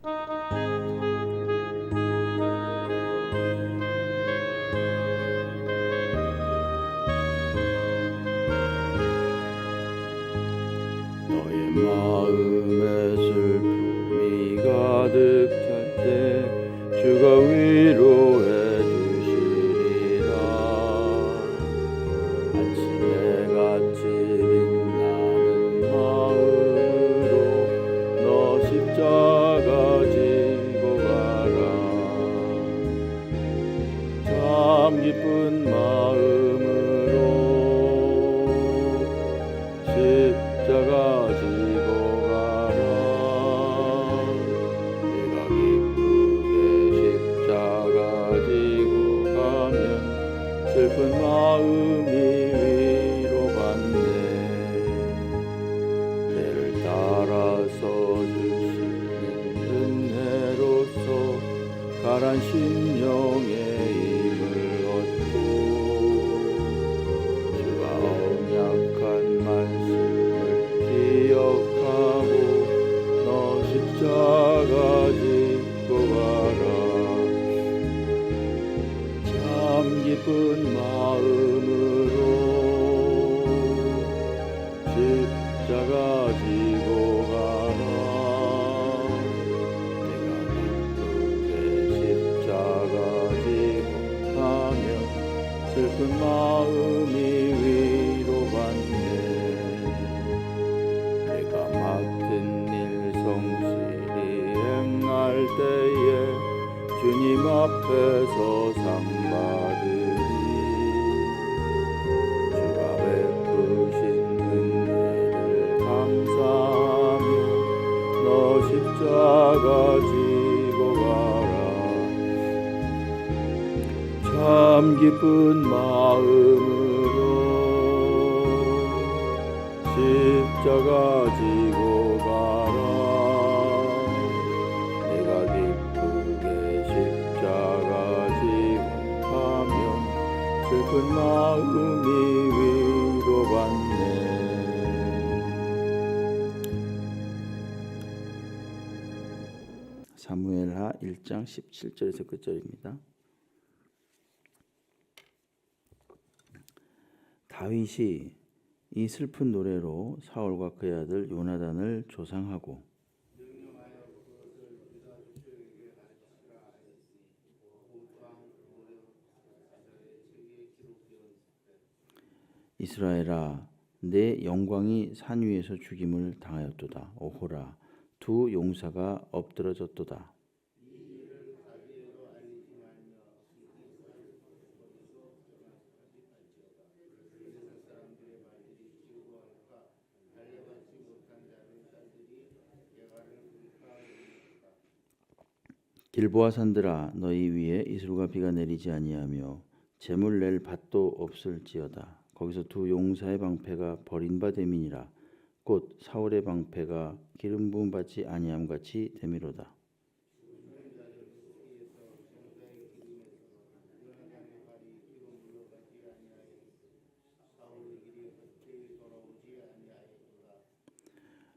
너의 마음에 슬픔이 가득 찰 때 주가 위로해 주시리라. 아침에 같이 빛나는 마음으로 너 십자가 지고 가라. 참 기쁜 마음으로 십자가 지고 가라. 내가 기쁘게 십자가 지고 가면 슬픈 마음이 위로받네. 내를 따라서 주시는 은혜로서 가란 심령의 힘을 얻고 주가 언약한 말씀을 기억하고 너 십자가 지고 가라. 참 기쁜 마음으로 십자가 지고 가라. 내가 기쁘게 십자가 지고 가면 슬픈 마음이 위로받네. 내가 맡은 일 성실히 행할 때에 주님 앞에서 상 받으리. 주가 베푸신 은혜를 감사하며 너 십자가 지고 가라. 참 기쁜 마음으로 십자가 지고 가라. 내가 기쁘게 십자가 지고 가면 슬픈 마음이 위로받네. 사무엘하 1장 17절에서 끝절입니다. 다윗이 이 슬픈 노래로 사울과 그의 아들 요나단을 조상하고 이스라엘아 내 영광이 산 위에서 죽임을 당하였도다. 오호라 두 용사가 엎드러졌도다. 길보아 산들아 너희 위에 이슬과 비가 내리지 아니하며 재물 낼 밭도 없을지어다. 거기서 두 용사의 방패가 버림받음이니라. 곧 사울의 방패가 기름 부음 받지 아니함 같이 됨이로다.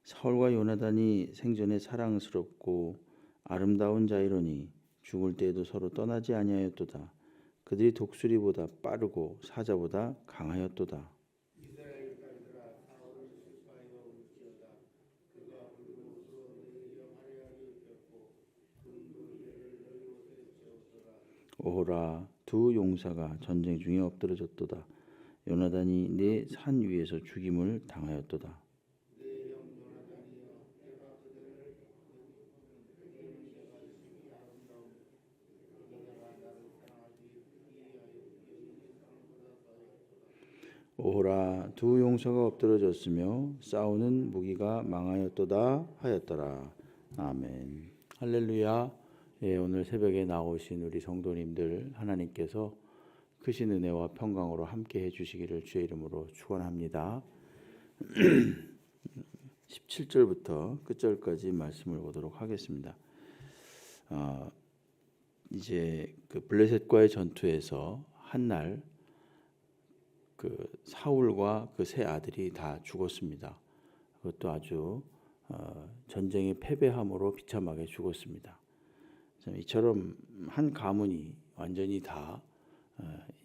사울과 요나단이 생전에 사랑스럽고 아름다운 자이로니 죽을 때에도 서로 떠나지 아니하였도다. 그들이 독수리보다 빠르고 사자보다 강하였도다. 오호라 두 용사가 전쟁 중에 엎드러졌도다. 요나단이 내 산 위에서 죽임을 당하였도다. 오호라 두 용사가 엎드러졌으며 싸우는 무기가 망하였도다 하였더라. 아멘. 할렐루야. 예, 오늘 새벽에 나오신 우리 성도님들 하나님께서 크신 은혜와 평강으로 함께 해주시기를 주의 이름으로 축원합니다. 17절부터 끝절까지 말씀을 보도록 하겠습니다. 이제 그 블레셋과의 전투에서 한날 그 사울과 그 세 아들이 다 죽었습니다. 그것도 아주 전쟁에 패배함으로 비참하게 죽었습니다. 이처럼 한 가문이 완전히 다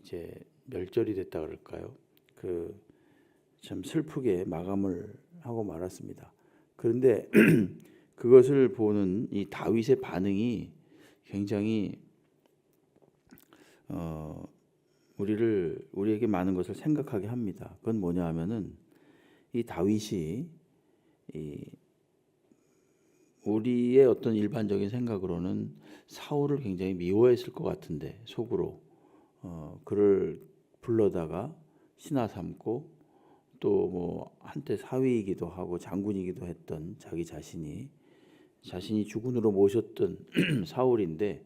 이제 멸절이 됐다 그럴까요? 참 슬프게 마감을 하고 말았습니다. 그런데 그것을 보는 이 다윗의 반응이 굉장히 우리에게 많은 것을 생각하게 합니다. 그건 뭐냐 하면은 이 다윗이 우리의 어떤 일반적인 생각으로는 사울을 굉장히 미워했을 것 같은데 속으로 그를 불러다가 신하 삼고 또 뭐 한때 사위이기도 하고 장군이기도 했던 자기 자신이 주군으로 모셨던 사울인데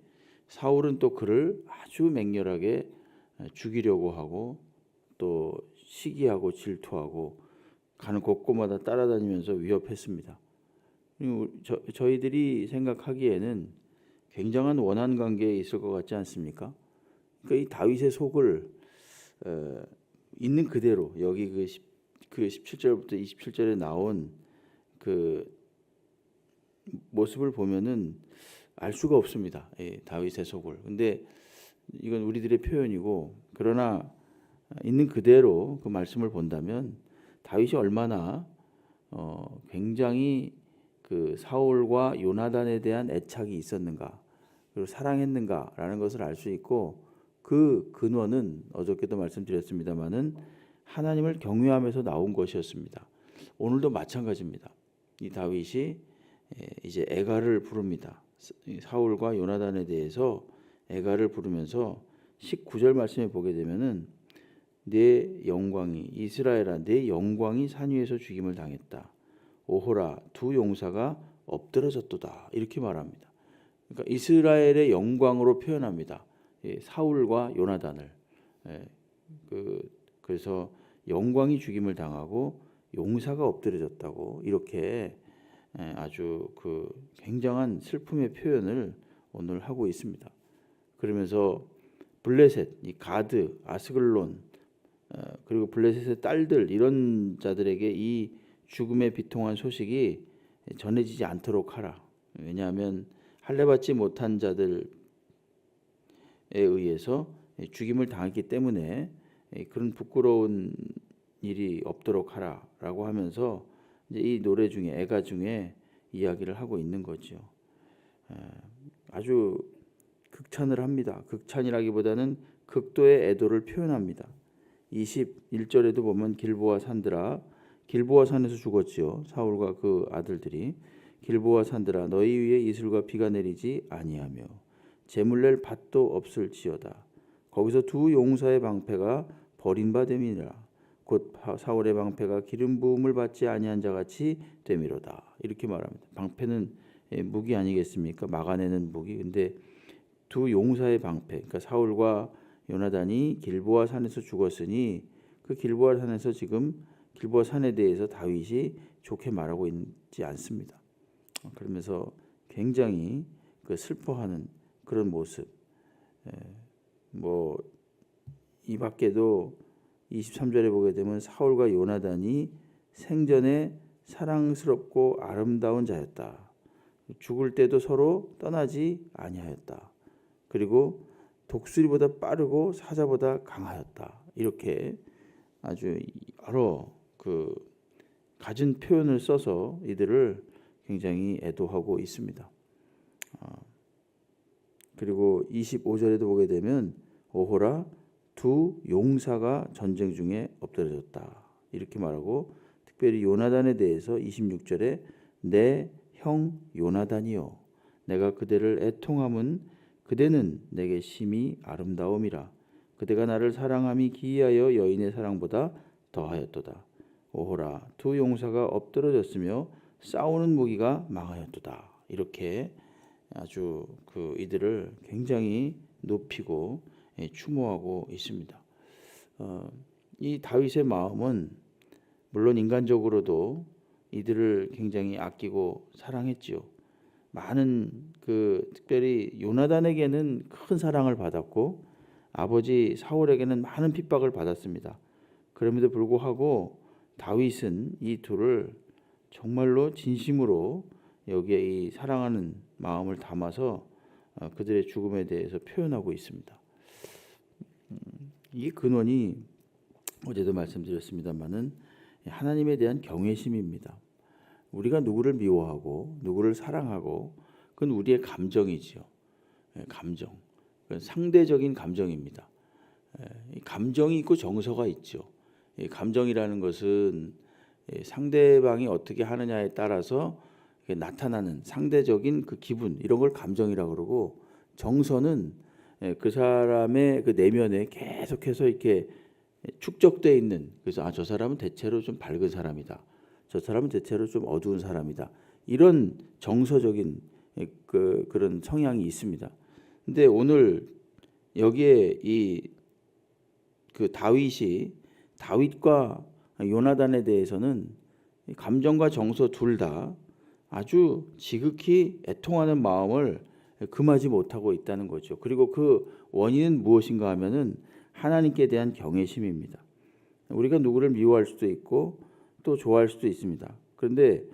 사울은 또 그를 아주 맹렬하게 죽이려고 하고 또 시기하고 질투하고 가는 곳곳마다 따라다니면서 위협했습니다. 그리고 저희들이 생각하기에는 굉장한 원한 관계에 있을 것 같지 않습니까? 그러니까 이 다윗의 속을 있는 그대로 여기 그 17절부터 27절에 나온 그 모습을 보면은 알 수가 없습니다. 다윗의 속을. 근데 이건 우리들의 표현이고 그러나 있는 그대로 그 말씀을 본다면 다윗이 얼마나 굉장히 그 사울과 요나단에 대한 애착이 있었는가 그리고 사랑했는가라는 것을 알 수 있고 그 근원은 어저께도 말씀드렸습니다마는 하나님을 경외하면서 나온 것이었습니다. 오늘도 마찬가지입니다. 이 다윗이 이제 애가를 부릅니다. 사울과 요나단에 대해서 애가를 부르면서 19절 말씀에 보게 되면은 내 영광이 이스라엘아 내 영광이 산 위에서 죽임을 당했다. 오호라 두 용사가 엎드러졌도다 이렇게 말합니다. 그러니까 이스라엘의 영광으로 표현합니다. 사울과 요나단을 그래서 영광이 죽임을 당하고 용사가 엎드려졌다고 이렇게 아주 그 굉장한 슬픔의 표현을 오늘 하고 있습니다. 그러면서 블레셋, 이 가드, 아스글론 그리고 블레셋의 딸들 이런 자들에게 이 죽음의 비통한 소식이 전해지지 않도록 하라. 왜냐하면 할례받지 못한 자들에 의해서 죽임을 당했기 때문에 그런 부끄러운 일이 없도록 하라라고 하면서 이제 이 노래 중에 애가 중에 이야기를 하고 있는 거죠. 아주 극찬을 합니다. 극찬이라기보다는 극도의 애도를 표현합니다. 21절에도 보면 길보아 산들아 길보아 산에서 죽었지요. 사울과 그 아들들이 길보아 산들아 너희 위에 이슬과 비가 내리지 아니하며 재물 낼 밭도 없을지어다. 거기서 두 용사의 방패가 버린 바 됨이니라. 곧 사울의 방패가 기름 부음을 받지 아니한 자같이 됨이로다. 이렇게 말합니다. 방패는 무기 아니겠습니까? 막아내는 무기. 근데 두 용사의 방패, 그러니까 사울과 요나단이 길보아 산에서 죽었으니 그 길보아 산에서 지금 길보아 산에 대해서 다윗이 좋게 말하고 있지 않습니다. 그러면서 굉장히 그 슬퍼하는 그런 모습. 뭐 이 밖에도 23절에 보게 되면 사울과 요나단이 생전에 사랑스럽고 아름다운 자였다. 죽을 때도 서로 떠나지 아니하였다. 그리고 독수리보다 빠르고 사자보다 강하였다. 이렇게 아주 여러 그 갖은 표현을 써서 이들을 굉장히 애도하고 있습니다. 그리고 25절에도 보게 되면 오호라 두 용사가 전쟁 중에 엎드려졌다. 이렇게 말하고 특별히 요나단에 대해서 26절에 내 형 요나단이요 내가 그대를 애통함은 그대는 내게 심히 아름다움이라 그대가 나를 사랑함이 기이하여 여인의 사랑보다 더하였도다. 오호라 두 용사가 엎드러졌으며 싸우는 무기가 망하였도다. 이렇게 아주 그 이들을 굉장히 높이고 추모하고 있습니다. 이 다윗의 마음은 물론 인간적으로도 이들을 굉장히 아끼고 사랑했지요. 많은 특별히 요나단에게는 큰 사랑을 받았고 아버지 사울에게는 많은 핍박을 받았습니다. 그럼에도 불구하고 다윗은 이 둘을 정말로 진심으로 여기에 이 사랑하는 마음을 담아서 그들의 죽음에 대해서 표현하고 있습니다. 이 근원이 어제도 말씀드렸습니다마는 하나님에 대한 경외심입니다. 우리가 누구를 미워하고 누구를 사랑하고 그건 우리의 감정이지요. 감정. 상대적인 감정입니다. 감정이 있고 정서가 있죠. 감정이라는 것은 상대방이 어떻게 하느냐에 따라서 나타나는 상대적인 그 기분, 이런 걸 감정이라고 그러고, 정서는 그 사람의 그 내면에 계속해서 이렇게 축적되어 있는, 그래서 저 사람은 대체로 좀 밝은 사람이다, 저 사람은 대체로 좀 어두운 사람이다, 이런 정서적인 그런 성향이 있습니다. 근데 오늘 여기에 그 다윗과 요나단에 대해서는 감정과 정서 둘 다 아주 지극히 애통하는 마음을 금하지 못하고 있다는 거죠. 그리고 그 원인은 무엇인가 하면은 하나님께 대한 경외심입니다. 우리가 누구를 미워할 수도 있고 또 좋아할 수도 있습니다. 그런데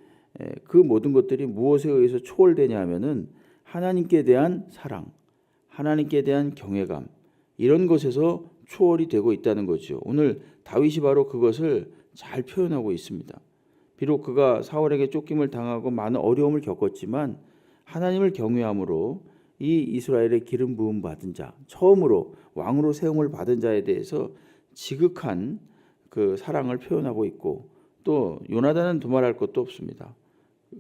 그 모든 것들이 무엇에 의해서 초월되냐 하면은 하나님께 대한 사랑, 하나님께 대한 경외감, 이런 것에서 초월이 되고 있다는 거죠. 오늘 다윗이 바로 그것을 잘 표현하고 있습니다. 비록 그가 사울에게 쫓김을 당하고 많은 어려움을 겪었지만 하나님을 경외함으로 이 이스라엘의 기름 부음 받은 자, 처음으로 왕으로 세움을 받은 자에 대해서 지극한 그 사랑을 표현하고 있고, 또 요나단은 두말할 것도 없습니다.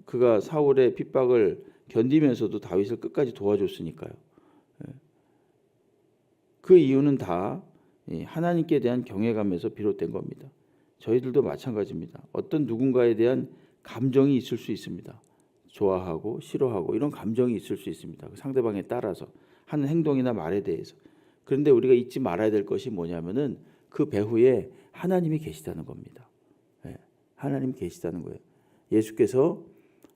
그가 사울의 핍박을 견디면서도 다윗을 끝까지 도와줬으니까요. 그 이유는 다 하나님께 대한 경외감에서 비롯된 겁니다. 저희들도 마찬가지입니다. 어떤 누군가에 대한 감정이 있을 수 있습니다. 좋아하고 싫어하고 이런 감정이 있을 수 있습니다. 상대방에 따라서 하는 행동이나 말에 대해서. 그런데 우리가 잊지 말아야 될 것이 뭐냐면은 그 배후에 하나님이 계시다는 겁니다. 하나님 계시다는 거예요. 예수께서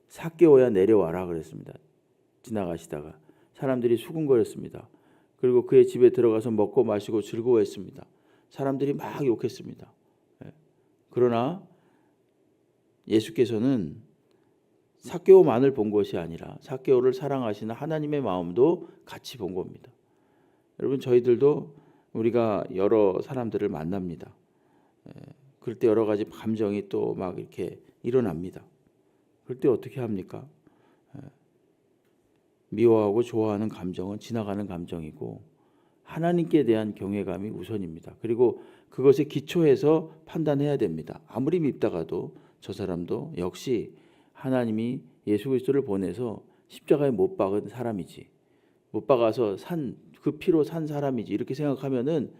삭개오야 내려와라 그랬습니다. 지나가시다가 사람들이 수군거렸습니다. 그리고 그의 집에 들어가서 먹고 마시고 즐거워했습니다. 사람들이 막 욕했습니다. 그러나 예수께서는 삭개오만을 본 것이 아니라 삭개오를 사랑하시는 하나님의 마음도 같이 본 겁니다. 여러분, 저희들도 우리가 여러 사람들을 만납니다. 그럴 때 여러 가지 감정이 또 막 이렇게 일어납니다. 그럴 때 어떻게 합니까? 미워하고 좋아하는 감정은 지나가는 감정이고 하나님께 대한 경외감이 우선입니다. 그리고 그것에 기초해서 판단해야 됩니다. 아무리 밉다가도 저 사람도 역시 하나님이 예수 그리스도를 보내서 십자가에 못 박은 사람이지, 못 박아서 그 피로 산 사람이지, 이렇게 생각하면은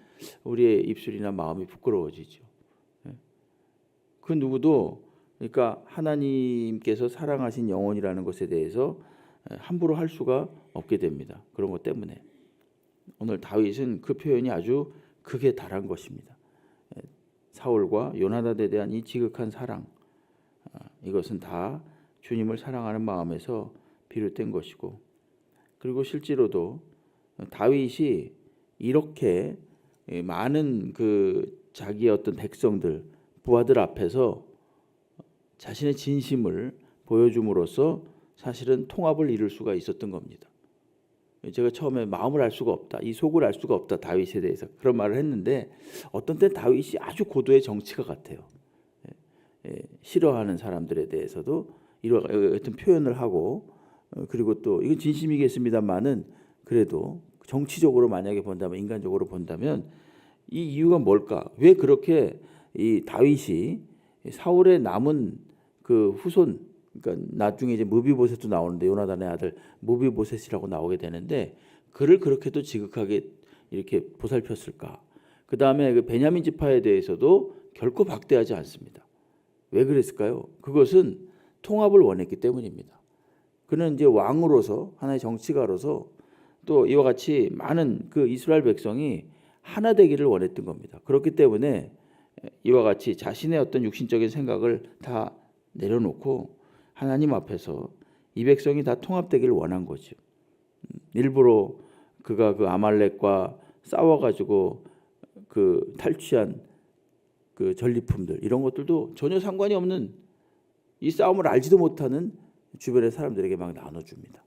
우리의 입술이나 마음이 부끄러워지죠. 그 누구도, 그러니까 하나님께서 사랑하신 영혼이라는 것에 대해서 함부로 할 수가 없게 됩니다. 그런 것 때문에 오늘 다윗은 그 표현이 아주 극에 달한 것입니다. 사울과 요나단에 대한 이 지극한 사랑, 이것은 다 주님을 사랑하는 마음에서 비롯된 것이고, 그리고 실제로도 다윗이 이렇게 많은 그 자기의 어떤 백성들, 부하들 앞에서 자신의 진심을 보여줌으로써 사실은 통합을 이룰 수가 있었던 겁니다. 제가 처음에 마음을 알 수가 없다, 이 속을 알 수가 없다, 다윗에 대해서 그런 말을 했는데, 어떤 때 다윗이 아주 고도의 정치가 같아요. 싫어하는 사람들에 대해서도 이런 어떤 표현을 하고, 그리고 또 이건 진심이겠습니다만은 그래도 정치적으로 만약에 본다면, 인간적으로 본다면 이 이유가 뭘까? 왜 그렇게 이 다윗이 사울의 남은 그 후손, 그러니까 나중에 이제 무비보셋도 나오는데 요나단의 아들 무비보셋이라고 나오게 되는데, 그를 그렇게도 지극하게 이렇게 보살폈을까? 그 다음에 그 베냐민 지파에 대해서도 결코 박대하지 않습니다. 왜 그랬을까요? 그것은 통합을 원했기 때문입니다. 그는 이제 왕으로서, 하나의 정치가로서 또 이와 같이 많은 그 이스라엘 백성이 하나 되기를 원했던 겁니다. 그렇기 때문에 이와 같이 자신의 어떤 육신적인 생각을 다 내려놓고 하나님 앞에서 이 백성이 다 통합되기를 원한 거죠. 일부러 그가 그 아말렉과 싸워가지고 그 탈취한 그 전리품들, 이런 것들도 전혀 상관이 없는 이 싸움을 알지도 못하는 주변의 사람들에게 막 나눠줍니다.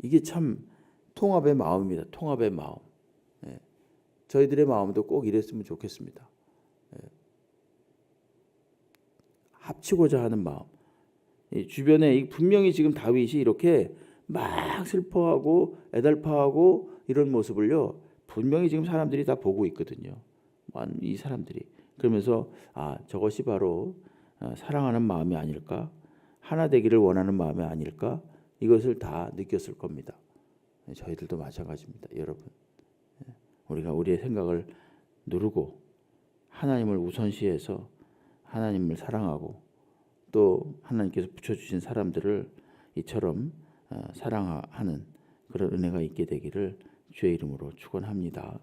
이게 참 통합의 마음입니다. 통합의 마음. 저희들의 마음도 꼭 이랬으면 좋겠습니다. 합치고자 하는 마음. 주변에 분명히 지금 다윗이 이렇게 막 슬퍼하고 애달파하고 이런 모습을요, 분명히 지금 사람들이 다 보고 있거든요. 이 사람들이. 그러면서 저것이 바로 사랑하는 마음이 아닐까, 하나 되기를 원하는 마음이 아닐까, 이것을 다 느꼈을 겁니다. 저희들도 마찬가지입니다. 여러분, 우리가 우리의 생각을 누르고 하나님을 우선시해서 하나님을 사랑하고 또 하나님께서 붙여주신 사람들을 이처럼 사랑하는 그런 은혜가 있게 되기를 주의 이름으로 축원합니다.